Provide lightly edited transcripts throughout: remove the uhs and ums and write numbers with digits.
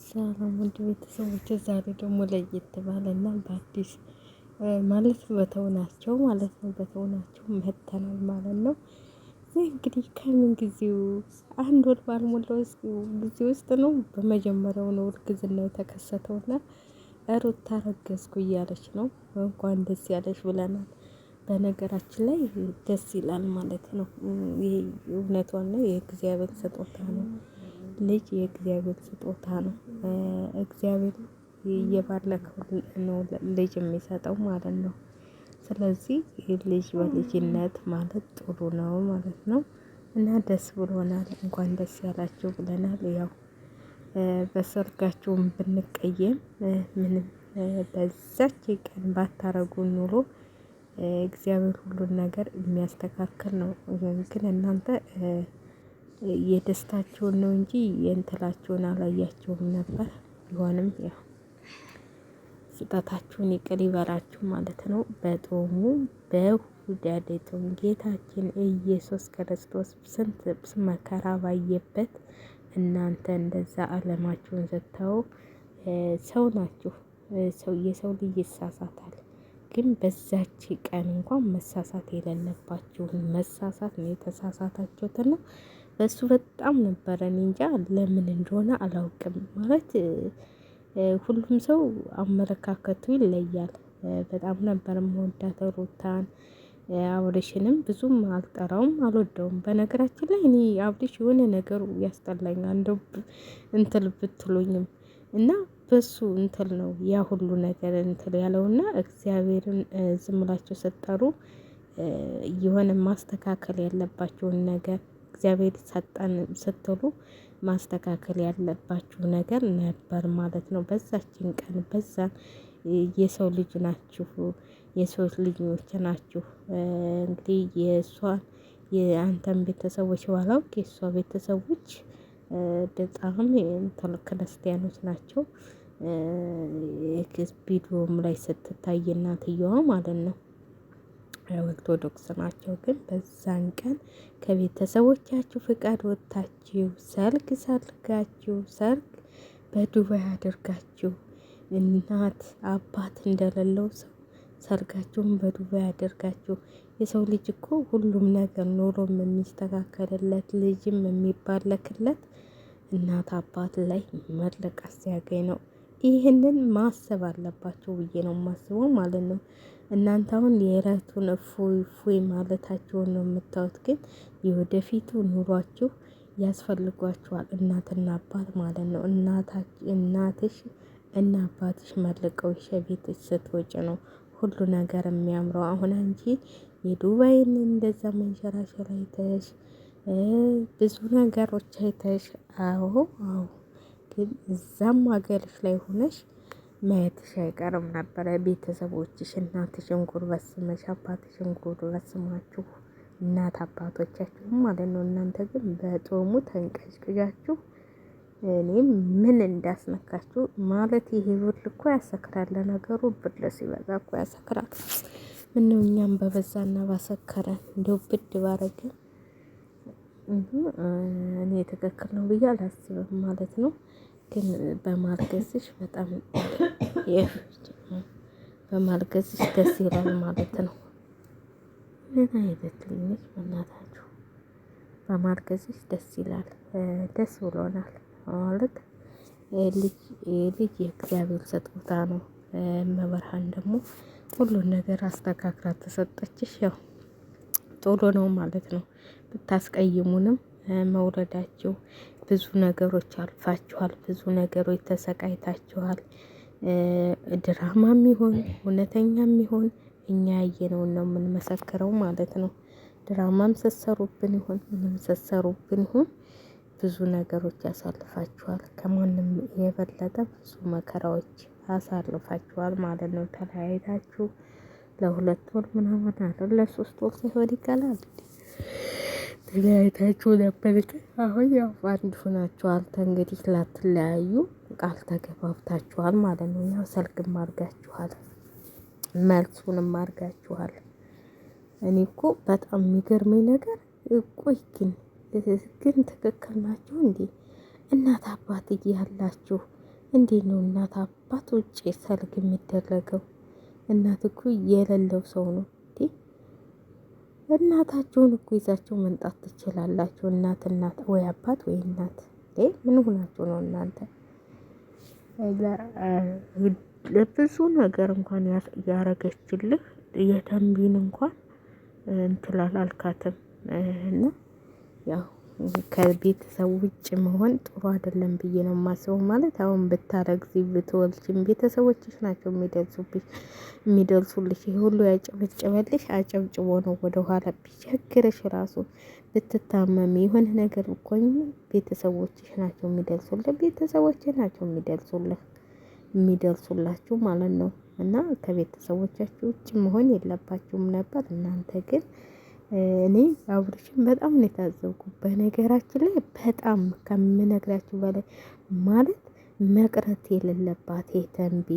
ሰላም ውድ ቤተሰቦች፣ ዛሬ ደግሞ ለየት ባለና በአዲስ ማለት በተውናቸው በተውናቸው መተናል ማለት ነው። ይህ እንግዲህ ከምን ጊዜው አንድ ወር ባልሞላው ጊዜ ውስጥ ነው በመጀመሪያው ነው እርግዝና የተከሰተውና ሩታ ረገዝኩ እያለች ነው። እንኳን ደስ ያለች ብለናል። በነገራችን ላይ ደስ ይላል ማለት ነው። ይሄ እውነቷን ነው፣ የእግዚአብሔር ስጦታ ነው። ልጅ የእግዚአብሔር ስጦታ ነው። እግዚአብሔር እየባረከው ነው ልጅ የሚሰጠው ማለት ነው። ስለዚህ ልጅ በልጅነት ማለት ጥሩ ነው ማለት ነው። እና ደስ ብሎናል። እንኳን ደስ ያላችሁ ብለናል። ያው በሰርጋችሁም ብንቀየም ምንም በዛች ቀን ባታረጉ ኑሮ እግዚአብሔር ሁሉን ነገር የሚያስተካክል ነው። ግን እናንተ የደስታቸውን ነው እንጂ የእንትላቸውን አላያቸውም ነበር። ቢሆንም ያው ስጠታችሁን ይቅር ይበላችሁ ማለት ነው። በጦሙ በሁዳዴቱም ጌታችን ኢየሱስ ክርስቶስ ስንት መከራ ባየበት እናንተ እንደዛ አለማችሁን ዘተው ሰው ናችሁ። የሰው ልጅ ይሳሳታል። ግን በዛች ቀን እንኳን መሳሳት የሌለባችሁን መሳሳት ነው የተሳሳታችሁትና በሱ በጣም ነበረ። እኔ እንጃ ለምን እንደሆነ አላውቅም። ማለት ሁሉም ሰው አመለካከቱ ይለያል። በጣም ነበር የምወዳት ሩታን። አብርሽንም ብዙም አልጠራውም አልወደውም። በነገራችን ላይ እኔ አብርሽ የሆነ ነገሩ ያስጠላኛል። እንደው እንትን ብትሉኝም እና በሱ እንትን ነው ያ ሁሉ ነገር እንትን ያለውና እግዚአብሔርን ዝም ብላችሁ ስትጠሩ የሆነ ማስተካከል ያለባችሁን ነገር እግዚአብሔር ሰጠን ስትሉ ማስተካከል ያለባችሁ ነገር ነበር ማለት ነው። በዛችን ቀን በዛን የሰው ልጅ ናችሁ፣ የሰው ልጆች ናችሁ። እንግዲህ የእሷን የአንተን ቤተሰቦች ባላውቅ የእሷ ቤተሰቦች በጣም ክርስቲያኖች ናቸው። ቪዲዮም ላይ ስትታይ እናትየዋ ማለት ነው ኦርቶዶክስ ናቸው። ግን በዛን ቀን ከቤተሰቦቻችሁ ፍቃድ ወጥታችሁ ሰርግ በዱባይ አድርጋችሁ እናት አባት እንደሌለው ሰው ሰርጋችሁን በዱባይ አድርጋችሁ የሰው ልጅ እኮ ሁሉም ነገር ኖሮም የሚስተካከልለት ልጅም የሚባለክለት እናት አባት ላይ መለቀስ ሲያገኝ ነው። ይህንን ማሰብ አለባቸው ብዬ ነው የማስበው ማለት ነው። እናንተ አሁን የእለቱን እፎይ ማለታቸውን ነው የምታዩት። ግን የወደፊቱ ኑሯችሁ ያስፈልጓችኋል። እናትና አባት ማለት ነው። እናትሽ እና አባትሽ መርቀው ቤትሽ ስትወጪ ነው ሁሉ ነገር የሚያምረው። አሁን አንቺ የዱባይን እንደዛ መንሸራሸር አይተሽ ብዙ ነገሮች አይተሽ አዎ ግን እዛም ሀገርሽ ላይ ሆነሽ ማየትሽ አይቀርም ነበረ። ቤተሰቦችሽ እናትሽን ጉልበት ስመሽ አባትሽን ጉልበት ስማችሁ እናት አባቶቻችሁም ማለት ነው። እናንተ ግን በጦሙ ተንቀዥቅዣችሁ እኔም ምን እንዳስነካችሁ ማለት ይሄ ብር እኮ ያሰክራል። ለነገሩ ብር ሲበዛ እኮ ያሰክራል። ምነው እኛም በበዛና ባሰከረን እንደው ብድ ባረግን እኔ ትክክል ነው ብዬ አላስብም ማለት ነው። ግን በማርገዝሽ በጣም በማርገዝሽ ደስ ይላል ማለት ነው። ምን አይነት ልጅ በእናታችሁ በማርገዝሽ ደስ ይላል። ደስ ብሎናል ማለት ልጅ የእግዚአብሔር ስጦታ ነው። መበርሃን ደግሞ ሁሉን ነገር አስተካክላ ተሰጠችሽ። ያው ቶሎ ነው ማለት ነው። ብታስቀይሙንም መውለዳችሁ ብዙ ነገሮች አልፋችኋል። ብዙ ነገሮች ተሰቃይታችኋል። ድራማም ይሁን እውነተኛም ይሁን እኛ ያየነውን ነው የምንመሰክረው ማለት ነው። ድራማም ስትሰሩብን ይሁን ምንም ስትሰሩብን ይሁን ብዙ ነገሮች ያሳልፋችኋል። ከማንም የበለጠ ብዙ መከራዎች አሳልፋችኋል ማለት ነው። ተለያይታችሁ ለ2 ወር ምናምን አይደል ለ3 ወር ሳይሆን ይቀላል ተለያይታችሁ ነበር። ግን አሁን ያው አንድ ሆናችኋል። እንግዲህ ላትለያዩ ቃል ተገባብታችኋል ማለት ነው። ያው ሰርግም አድርጋችኋል፣ መልሱንም አድርጋችኋል። እኔ እኮ በጣም የሚገርመኝ ነገር ቆይ ግን ትክክል ናችሁ እንዴ? እናት አባት እያላችሁ እንዴት ነው እናት አባት ውጭ ሰርግ የሚደረገው? እናት እኮ የሌለው ሰው ነው እንዴ? እናታቸውን እኮ ይዛቸው መምጣት ትችላላችሁ። እናት ወይ አባት ወይ እናት ምን ሆናችሁ ነው እናንተ? ለብዙ ነገር እንኳን ያረገችልህ የተንቢን እንኳን እንትላል አልካትም እና ያው ከቤተሰብ ውጭ መሆን ጥሩ አይደለም ብዬ ነው የማስበው። ማለት አሁን ብታረግዚ ብትወልጂም ቤተሰቦችሽ ናቸው የሚደርሱልሽ። ይሄ ሁሉ ያጨበጨበልሽ አጨብጭቦ ነው። ወደኋላ ቢቸግርሽ ራሱ ብትታመሚ የሆነ ነገር ብኮኝ ቤተሰቦችሽ ናቸው የሚደርሱልህ። ቤተሰቦች ናቸው የሚደርሱላችሁ ማለት ነው። እና ከቤተሰቦቻችሁ ውጭ መሆን የለባችሁም ነበር። እናንተ ግን እኔ አብርሽን በጣም ነው የታዘብኩት። በነገራችን ላይ በጣም ከምነግራችሁ በላይ ማለት መቅረት የሌለባት የተንቢ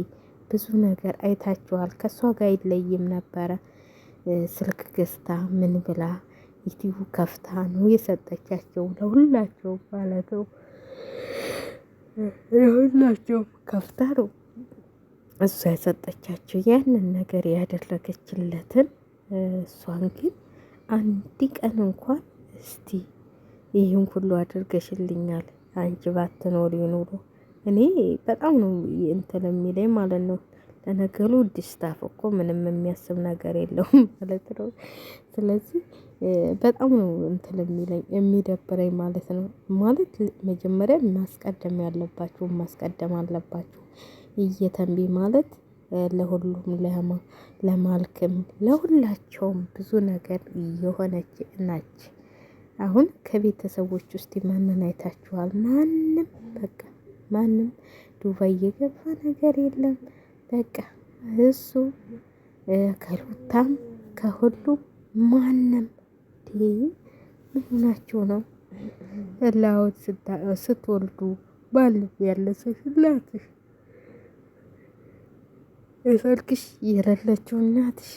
ብዙ ነገር አይታችኋል። ከእሷ ጋር አይለይም ነበረ። ስልክ ገዝታ ምን ብላ ዩቲዩብ ከፍታ ነው የሰጠቻቸው ለሁላቸው ማለት ነው። ለሁላቸውም ከፍታ ነው እሷ የሰጠቻቸው ያንን ነገር ያደረገችለትን። እሷን ግን አንድ ቀን እንኳን እስቲ ይህን ሁሉ አድርገሽልኛል አንቺ ባትኖሪ ኑሮ እኔ በጣም ነው እንትን የሚለኝ ማለት ነው። ለነገሩ ዲስታፍ እኮ ምንም የሚያስብ ነገር የለውም ማለት ነው። ስለዚህ በጣም ነው እንትን የሚለኝ የሚደብረኝ ማለት ነው። ማለት መጀመሪያ ማስቀደም ያለባችሁ ማስቀደም አለባችሁ። እየተንቢ ማለት ለሁሉም ለማልክም ለሁላቸውም ብዙ ነገር የሆነች ናች። አሁን ከቤተሰቦች ውስጥ ማንን አይታችኋል? ማንም በቃ ማንም ዱባይ የገባ ነገር የለም። በቃ እሱ ከሩታም ከሁሉም ማንም ምን ሆናችሁ ነው? እላወት ስትወልዱ ባልብ ያለ ሰው እናትሽ የሰርግሽ የሌለችው እናትሽ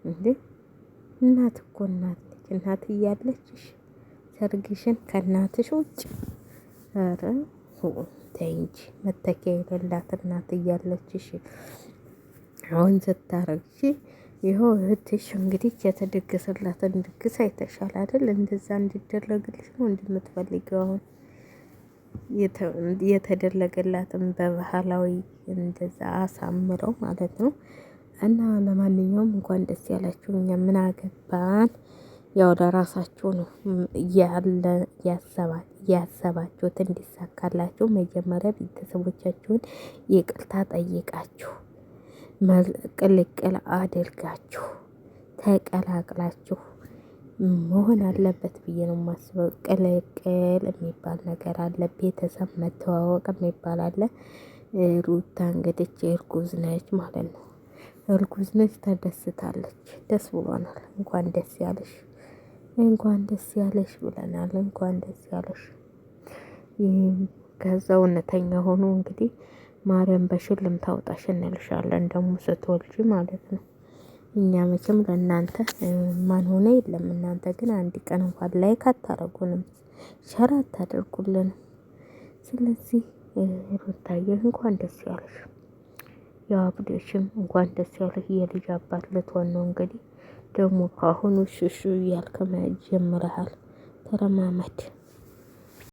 እንዴ? እናት እኮ እናት እያለችሽ ሰርግሽን ከእናትሽ ውጭ ኧረ ተይ እንጂ መተኪያ የሌላት እናት እያለችሽ አሁን ስታረግሺ ይኸው እህትሽ እንግዲህ የተደገሰላትን ድግስ አይተሻል አይደል? እንደዛ እንዲደረግልሽ ነው እንደምትፈልጊው አሁን የተደረገላትን በባህላዊ እንደዛ አሳምረው ማለት ነው። እና ለማንኛውም እንኳን ደስ ያላችሁ። እኛ ምን አገባን? ያው ለራሳችሁ ነው ያሰባችሁት እንዲሳካላችሁ መጀመሪያ ቤተሰቦቻችሁን ይቅርታ ጠይቃችሁ ቅልቅል አድርጋችሁ ተቀላቅላችሁ መሆን አለበት ብዬ ነው የማስበው። ቅልቅል የሚባል ነገር አለ። ቤተሰብ መተዋወቅ የሚባል አለ። ሩታ እንግዲህ እርጉዝ ነች ማለት ነው። እርጉዝ ነች፣ ተደስታለች። ደስ ብሎናል። እንኳን ደስ ያለሽ፣ እንኳን ደስ ያለሽ ብለናል። እንኳን ደስ ያለሽ። ከዛ እውነተኛ ሆኖ እንግዲህ ማርያም በሽልም ታውጣሽ እንልሻለን ደግሞ ስትወልጂ ማለት ነው። እኛ መቼም ለእናንተ ማን ሆነ የለም። እናንተ ግን አንድ ቀን እንኳን ላይክ አታረጉንም፣ ሸር አታደርጉልንም። ስለዚህ ሩታዬ እንኳን ደስ ያለሽ፣ ያው አብርሽም እንኳን ደስ ያለሽ። የልጅ አባት ልትሆን ነው እንግዲህ ደግሞ ከአሁኑ ሹሹ እያልክ ጀምረሃል። ተረማመድ።